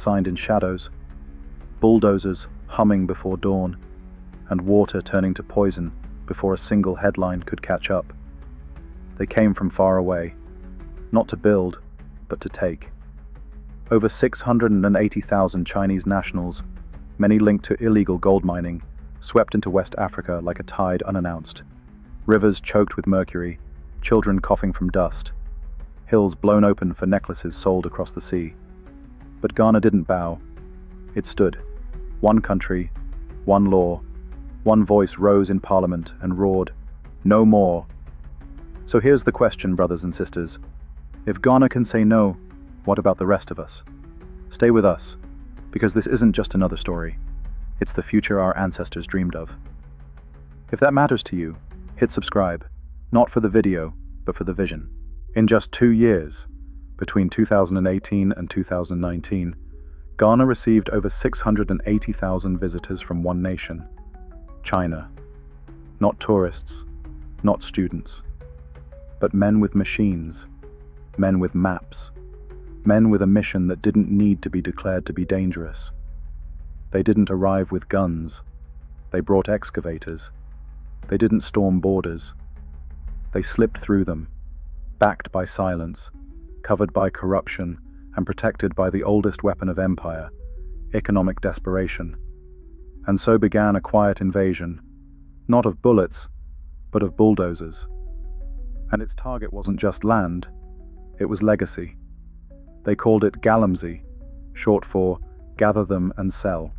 signed in shadows, bulldozers humming before dawn, and water turning to poison before a single headline could catch up. They came from far away, not to build, but to take. Over 680,000 Chinese nationals, many linked to illegal gold mining, swept into West Africa like a tide unannounced. Rivers choked with mercury, children coughing from dust, hills blown open for necklaces sold across the sea. But Ghana didn't bow. It stood. One country, one law, one voice rose in parliament and roared, "No more." So here's the question, brothers and sisters. If Ghana can say no, what about the rest of us? Stay with us, because this isn't just another story. It's the future our ancestors dreamed of. If that matters to you, hit subscribe, not for the video, but for the vision. In just 2 years, between 2018 and 2019, Ghana received over 680,000 visitors from one nation, China. Not tourists, not students, but men with machines, men with maps, men with a mission that didn't need to be declared to be dangerous. They didn't arrive with guns. They brought excavators. They didn't storm borders. They slipped through them, backed by silence, covered by corruption, and protected by the oldest weapon of empire, economic desperation. And so began a quiet invasion, not of bullets, but of bulldozers. And its target wasn't just land, it was legacy. They called it Gallumsey, short for gather them and sell.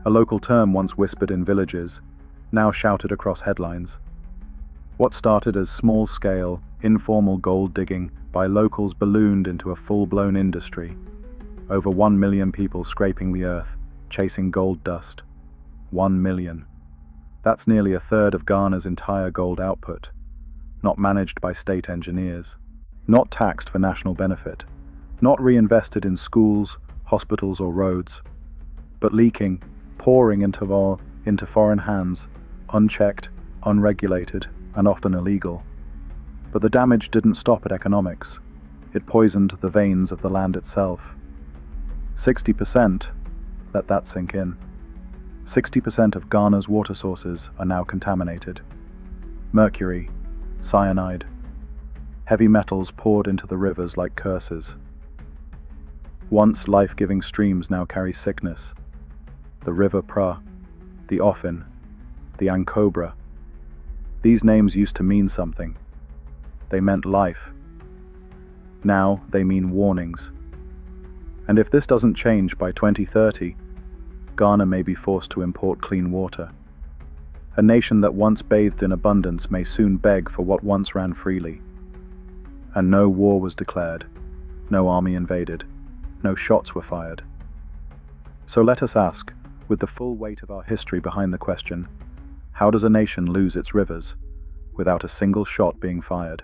A local term once whispered in villages, now shouted across headlines. What started as small-scale, informal gold digging by locals ballooned into a full-blown industry. Over 1 million people scraping the earth, chasing gold dust. 1 million. That's nearly a third of Ghana's entire gold output, not managed by state engineers, not taxed for national benefit, not reinvested in schools, hospitals or roads, but leaking, pouring into foreign hands, unchecked, unregulated, and often illegal. But the damage didn't stop at economics. It poisoned the veins of the land itself. 60%, let that sink in. 60% of Ghana's water sources are now contaminated. Mercury, cyanide, heavy metals poured into the rivers like curses. Once life-giving streams now carry sickness. The River Pra, the Offin, the Ankobra. These names used to mean something. They meant life. Now they mean warnings. And if this doesn't change by 2030, Ghana may be forced to import clean water. A nation that once bathed in abundance may soon beg for what once ran freely. And no war was declared, no army invaded, no shots were fired. So let us ask, with the full weight of our history behind the question, how does a nation lose its rivers without a single shot being fired?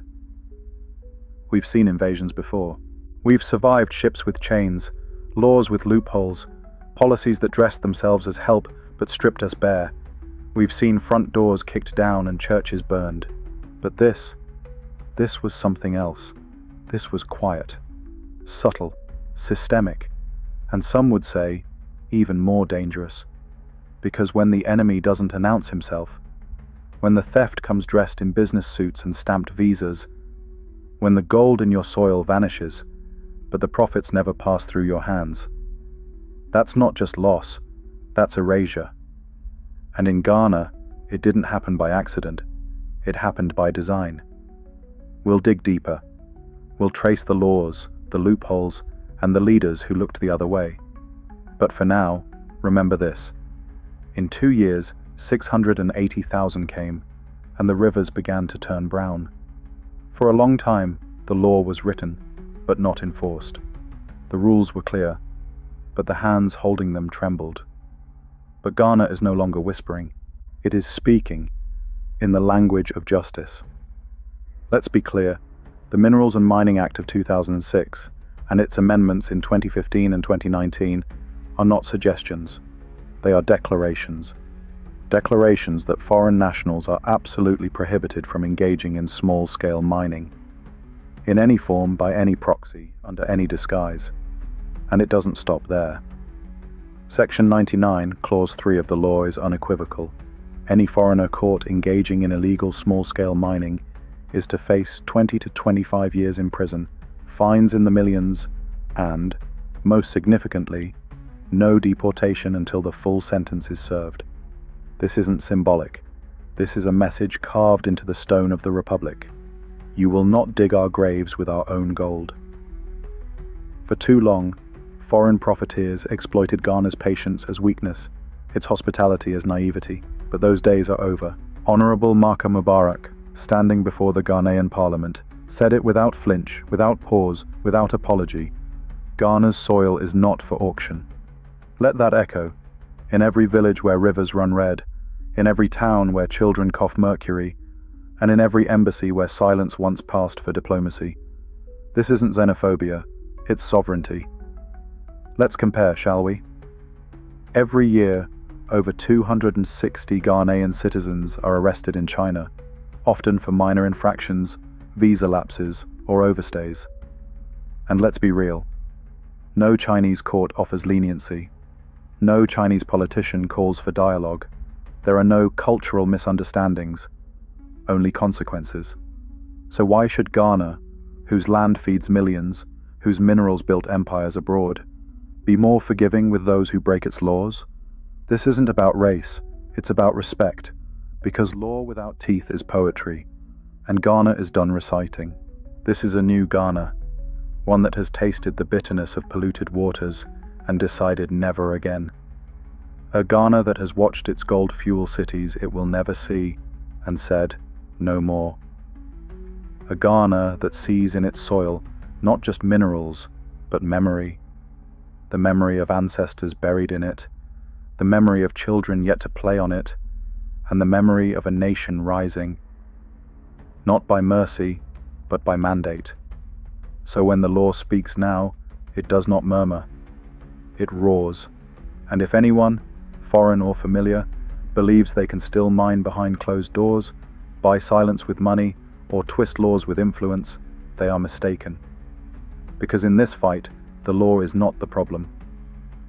We've seen invasions before. We've survived ships with chains, laws with loopholes, policies that dressed themselves as help but stripped us bare. We've seen front doors kicked down and churches burned. But this was something else. This was quiet, subtle, systemic, and some would say even more dangerous. Because when the enemy doesn't announce himself, when the theft comes dressed in business suits and stamped visas, when the gold in your soil vanishes, but the profits never pass through your hands, that's not just loss, that's erasure. And in Ghana, it didn't happen by accident, it happened by design. We'll dig deeper. We'll trace the laws, the loopholes, and the leaders who looked the other way. But for now, remember this. In 2 years, 680,000 came, and the rivers began to turn brown. For a long time, the law was written, but not enforced. The rules were clear, but the hands holding them trembled. But Ghana is no longer whispering. It is speaking, in the language of justice. Let's be clear, the Minerals and Mining Act of 2006 and its amendments in 2015 and 2019 are not suggestions. They are declarations. Declarations that foreign nationals are absolutely prohibited from engaging in small-scale mining, in any form, by any proxy, under any disguise. And it doesn't stop there. Section 99, Clause 3 of the law is unequivocal. Any foreigner caught engaging in illegal small-scale mining is to face 20 to 25 years in prison, fines in the millions, and, most significantly, no deportation until the full sentence is served. This isn't symbolic. This is a message carved into the stone of the Republic. You will not dig our graves with our own gold. For too long, foreign profiteers exploited Ghana's patience as weakness, its hospitality as naivety. But those days are over. Honorable Maka Mubarak, standing before the Ghanaian Parliament, said it without flinch, without pause, without apology. Ghana's soil is not for auction. Let that echo, in every village where rivers run red, in every town where children cough mercury, and in every embassy where silence once passed for diplomacy. This isn't xenophobia, it's sovereignty. Let's compare, shall we? Every year, over 260 Ghanaian citizens are arrested in China, often for minor infractions, visa lapses, or overstays. And let's be real. No Chinese court offers leniency. No Chinese politician calls for dialogue. There are no cultural misunderstandings, only consequences. So why should Ghana, whose land feeds millions, whose minerals built empires abroad, be more forgiving with those who break its laws? This isn't about race, it's about respect, because law without teeth is poetry, and Ghana is done reciting. This is a new Ghana, one that has tasted the bitterness of polluted waters and decided never again. A Ghana that has watched its gold fuel cities it will never see, and said, no more. A Ghana that sees in its soil not just minerals, but memory. The memory of ancestors buried in it, the memory of children yet to play on it, and the memory of a nation rising, not by mercy, but by mandate. So when the law speaks now, it does not murmur, it roars. And if anyone, foreign or familiar, believes they can still mine behind closed doors, buy silence with money, or twist laws with influence, they are mistaken. Because in this fight, the law is not the problem.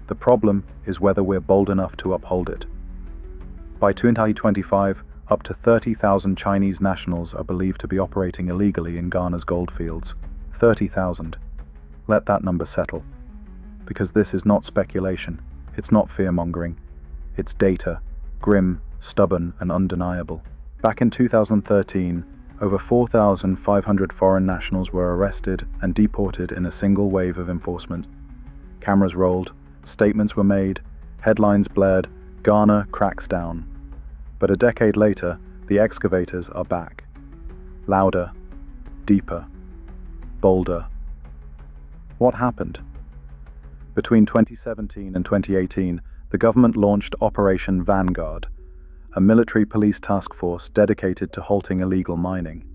The problem is whether we're bold enough to uphold it. By 2025, up to 30,000 Chinese nationals are believed to be operating illegally in Ghana's goldfields. 30,000. Let that number settle. Because this is not speculation, it's not fear-mongering. It's data, grim, stubborn, and undeniable. Back in 2013, over 4,500 foreign nationals were arrested and deported in a single wave of enforcement. Cameras rolled, statements were made, headlines blared, Ghana cracks down. But a decade later, the excavators are back. Louder, deeper, bolder. What happened? Between 2017 and 2018, the government launched Operation Vanguard, a military police task force dedicated to halting illegal mining.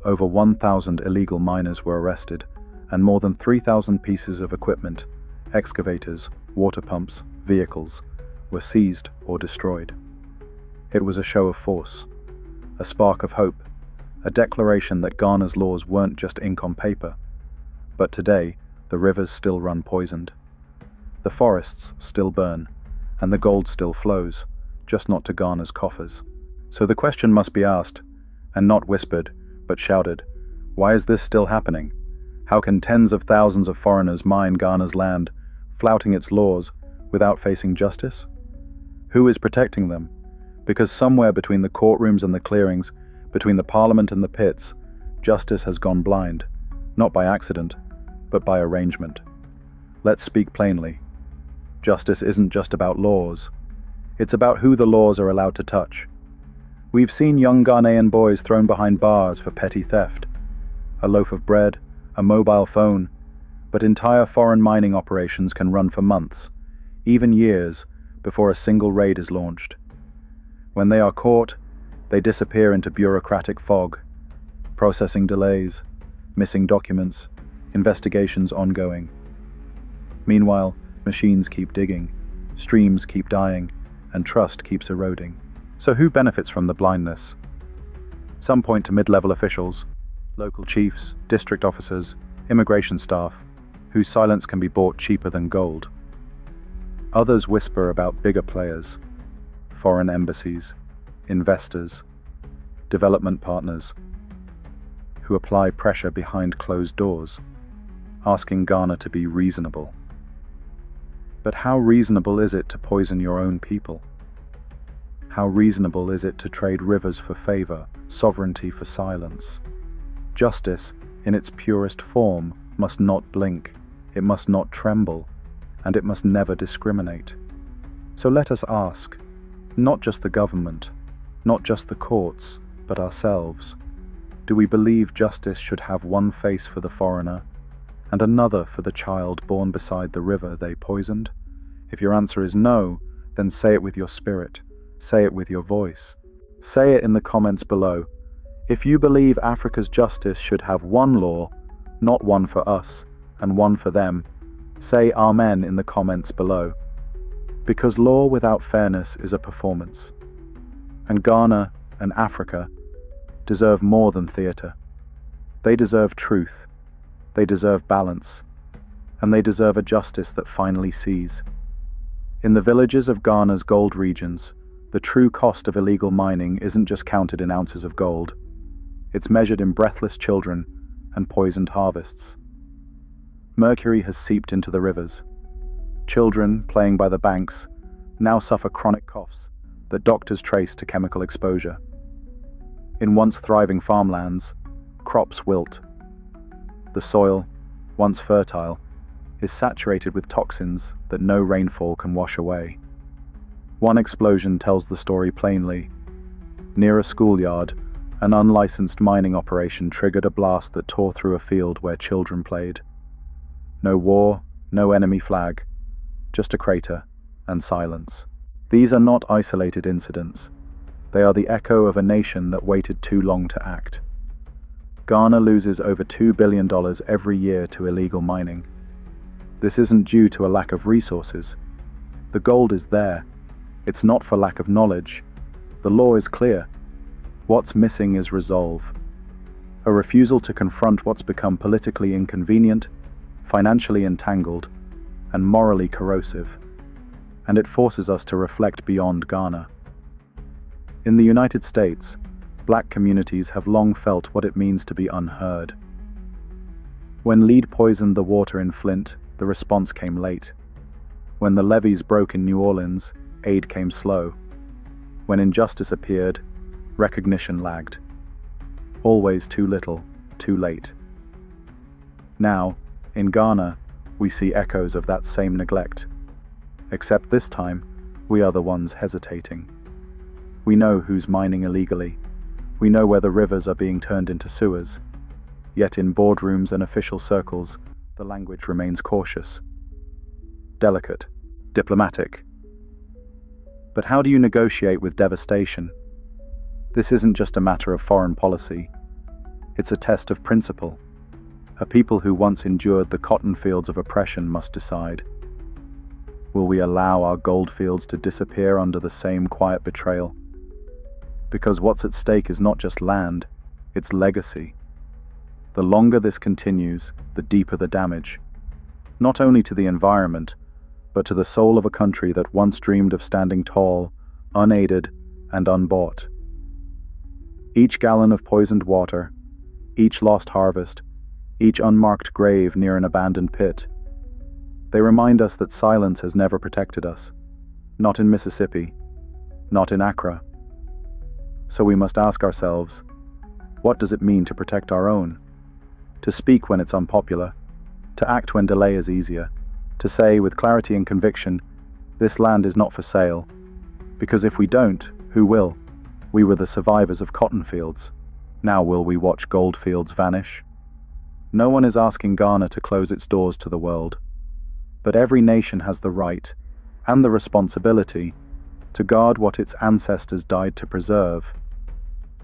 Over 1,000 illegal miners were arrested, and more than 3,000 pieces of equipment, excavators, water pumps, vehicles, were seized or destroyed. It was a show of force, a spark of hope, a declaration that Ghana's laws weren't just ink on paper. But today, the rivers still run poisoned. The forests still burn, and the gold still flows, just not to Ghana's coffers. So the question must be asked, and not whispered, but shouted, why is this still happening? How can tens of thousands of foreigners mine Ghana's land, flouting its laws, without facing justice? Who is protecting them? Because somewhere between the courtrooms and the clearings, between the parliament and the pits, justice has gone blind, not by accident, but by arrangement. Let's speak plainly. Justice isn't just about laws. It's about who the laws are allowed to touch. We've seen young Ghanaian boys thrown behind bars for petty theft, a loaf of bread, a mobile phone, but entire foreign mining operations can run for months, even years, before a single raid is launched. When they are caught, they disappear into bureaucratic fog, processing delays, missing documents, investigations ongoing. Meanwhile, machines keep digging, streams keep dying, and trust keeps eroding. So who benefits from the blindness? Some point to mid-level officials, local chiefs, district officers, immigration staff, whose silence can be bought cheaper than gold. Others whisper about bigger players, foreign embassies, investors, development partners, who apply pressure behind closed doors, asking Ghana to be reasonable. But how reasonable is it to poison your own people? How reasonable is it to trade rivers for favor, sovereignty for silence? Justice, in its purest form, must not blink, it must not tremble, and it must never discriminate. So let us ask, not just the government, not just the courts, but ourselves, do we believe justice should have one face for the foreigner and another for the child born beside the river they poisoned? If your answer is no, then say it with your spirit, say it with your voice. Say it in the comments below. If you believe Africa's justice should have one law, not one for us and one for them, say Amen in the comments below. Because law without fairness is a performance. And Ghana and Africa deserve more than theatre. They deserve truth, they deserve balance, and they deserve a justice that finally sees. In the villages of Ghana's gold regions, the true cost of illegal mining isn't just counted in ounces of gold. It's measured in breathless children and poisoned harvests. Mercury has seeped into the rivers. Children playing by the banks now suffer chronic coughs that doctors trace to chemical exposure. In once thriving farmlands, crops wilt. The soil, once fertile, is saturated with toxins that no rainfall can wash away. One explosion tells the story plainly. Near a schoolyard, an unlicensed mining operation triggered a blast that tore through a field where children played. No war, no enemy flag, just a crater and silence. These are not isolated incidents. They are the echo of a nation that waited too long to act. Ghana loses over $2 billion every year to illegal mining. This isn't due to a lack of resources. The gold is there. It's not for lack of knowledge. The law is clear. What's missing is resolve. A refusal to confront what's become politically inconvenient, financially entangled, and morally corrosive. And it forces us to reflect beyond Ghana. In the United States, black communities have long felt what it means to be unheard. When lead poisoned the water in Flint, the response came late. When the levees broke in New Orleans, aid came slow. When injustice appeared, recognition lagged. Always too little, too late. Now, in Ghana, we see echoes of that same neglect. Except this time, we are the ones hesitating. We know who's mining illegally. We know where the rivers are being turned into sewers. Yet in boardrooms and official circles, the language remains cautious, delicate, diplomatic. But how do you negotiate with devastation? This isn't just a matter of foreign policy. It's a test of principle. A people who once endured the cotton fields of oppression must decide. Will we allow our gold fields to disappear under the same quiet betrayal? Because what's at stake is not just land, it's legacy. The longer this continues, the deeper the damage. Not only to the environment, but to the soul of a country that once dreamed of standing tall, unaided, and unbought. Each gallon of poisoned water, each lost harvest, each unmarked grave near an abandoned pit. They remind us that silence has never protected us. Not in Mississippi, not in Accra. So we must ask ourselves, what does it mean to protect our own? To speak when it's unpopular, to act when delay is easier, to say with clarity and conviction, this land is not for sale. Because if we don't, who will? We were the survivors of cotton fields. Now will we watch gold fields vanish? No one is asking Ghana to close its doors to the world. But every nation has the right, and the responsibility, to guard what its ancestors died to preserve.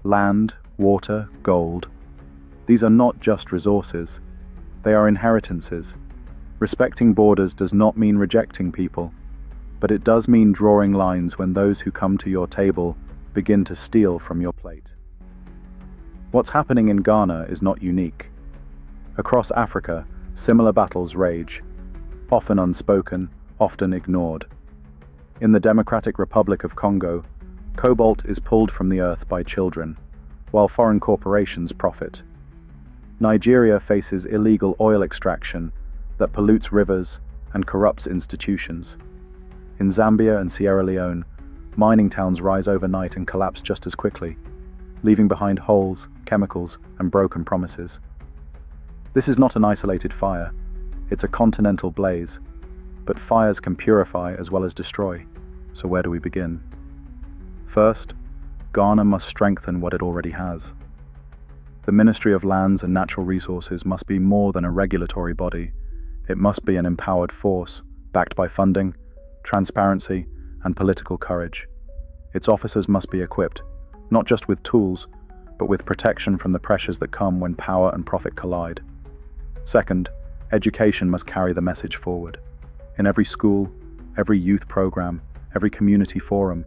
Land, water, gold. These are not just resources. They are inheritances. Respecting borders does not mean rejecting people, but it does mean drawing lines when those who come to your table begin to steal from your plate. What's happening in Ghana is not unique. Across Africa, Similar battles rage, often unspoken, often ignored. In the Democratic Republic of Congo, cobalt is pulled from the earth by children, while foreign corporations profit. Nigeria faces illegal oil extraction that pollutes rivers and corrupts institutions. In Zambia and Sierra Leone, mining towns rise overnight and collapse just as quickly, leaving behind holes, chemicals, and broken promises. This is not an isolated fire, it's a continental blaze, but fires can purify as well as destroy, so where do we begin? First, Ghana must strengthen what it already has. The Ministry of Lands and Natural Resources must be more than a regulatory body. It must be an empowered force, backed by funding, transparency, and political courage. Its officers must be equipped, not just with tools, but with protection from the pressures that come when power and profit collide. Second, education must carry the message forward. In every school, every youth program, every community forum,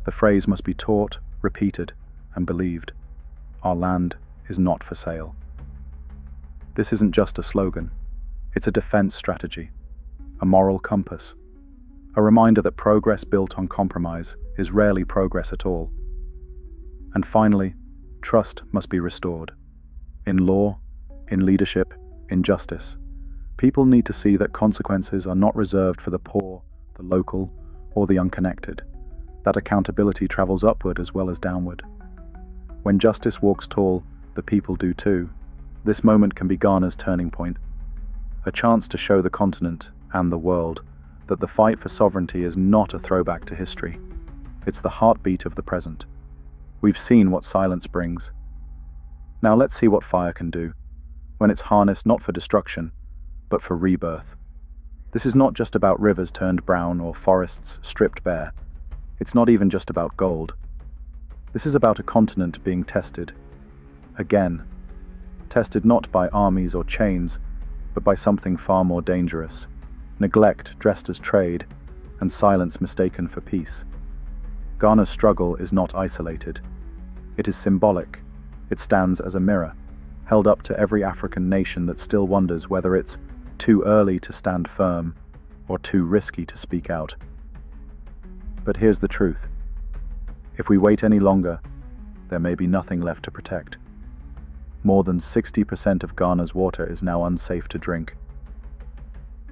the phrase must be taught, repeated, and believed. Our land is not for sale. This isn't just a slogan. It's a defense strategy, a moral compass, a reminder that progress built on compromise is rarely progress at all. And finally, trust must be restored. In law, in leadership, in justice. People need to see that consequences are not reserved for the poor, the local, or the unconnected, that accountability travels upward as well as downward. When justice walks tall, the people do too. This moment can be Ghana's turning point, a chance to show the continent and the world that the fight for sovereignty is not a throwback to history. It's the heartbeat of the present. We've seen what silence brings. Now let's see what fire can do, when it's harnessed not for destruction, but for rebirth. This is not just about rivers turned brown or forests stripped bare. It's not even just about gold. This is about a continent being tested. Again. Tested not by armies or chains, but by something far more dangerous. Neglect dressed as trade, and silence mistaken for peace. Ghana's struggle is not isolated. It is symbolic. It stands as a mirror, held up to every African nation that still wonders whether it's too early to stand firm or too risky to speak out. But here's the truth. If we wait any longer, there may be nothing left to protect. More than 60% of Ghana's water is now unsafe to drink.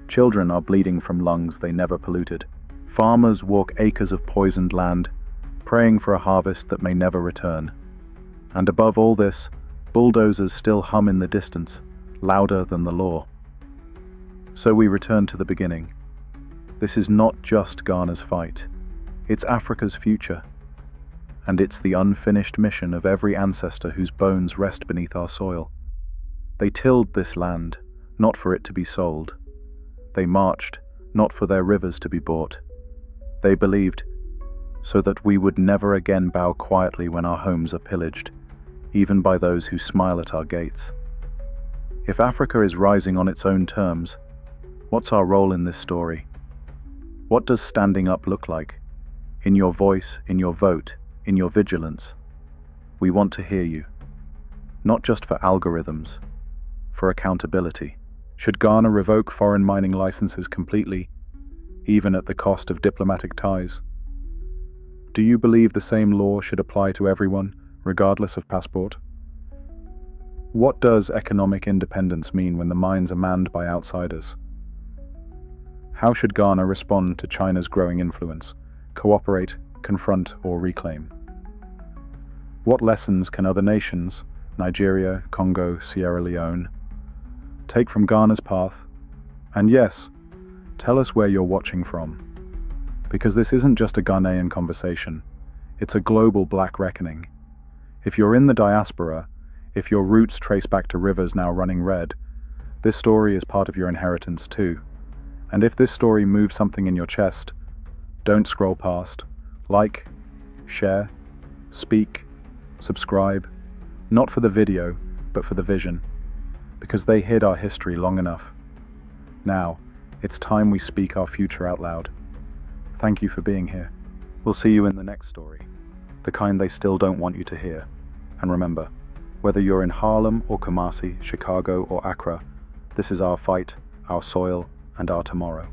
Children are bleeding from lungs they never polluted. Farmers walk acres of poisoned land, praying for a harvest that may never return. And above all this, bulldozers still hum in the distance, louder than the law. So we return to the beginning. This is not just Ghana's fight. It's Africa's future. And it's the unfinished mission of every ancestor whose bones rest beneath our soil. They tilled this land, not for it to be sold. They marched, not for their rivers to be bought. They believed, so that we would never again bow quietly when our homes are pillaged, even by those who smile at our gates. If Africa is rising on its own terms, what's our role in this story? What does standing up look like? In your voice, in your vote, in your vigilance. We want to hear you. Not just for algorithms, for accountability. Should Ghana revoke foreign mining licenses completely, even at the cost of diplomatic ties? Do you believe the same law should apply to everyone, regardless of passport? What does economic independence mean when the mines are manned by outsiders? How should Ghana respond to China's growing influence, cooperate, confront, or reclaim? What lessons can other nations, Nigeria, Congo, Sierra Leone, take from Ghana's path? And yes, tell us where you're watching from. Because this isn't just a Ghanaian conversation, it's a global black reckoning. If you're in the diaspora, if your roots trace back to rivers now running red, this story is part of your inheritance too. And if this story moves something in your chest, don't scroll past. Like, share, speak, subscribe, not for the video, but for the vision, because they hid our history long enough. Now, it's time we speak our future out loud. Thank you for being here. We'll see you in the next story, the kind they still don't want you to hear. And remember, whether you're in Harlem or Kumasi, Chicago or Accra, This is our fight, our soil, and our tomorrow.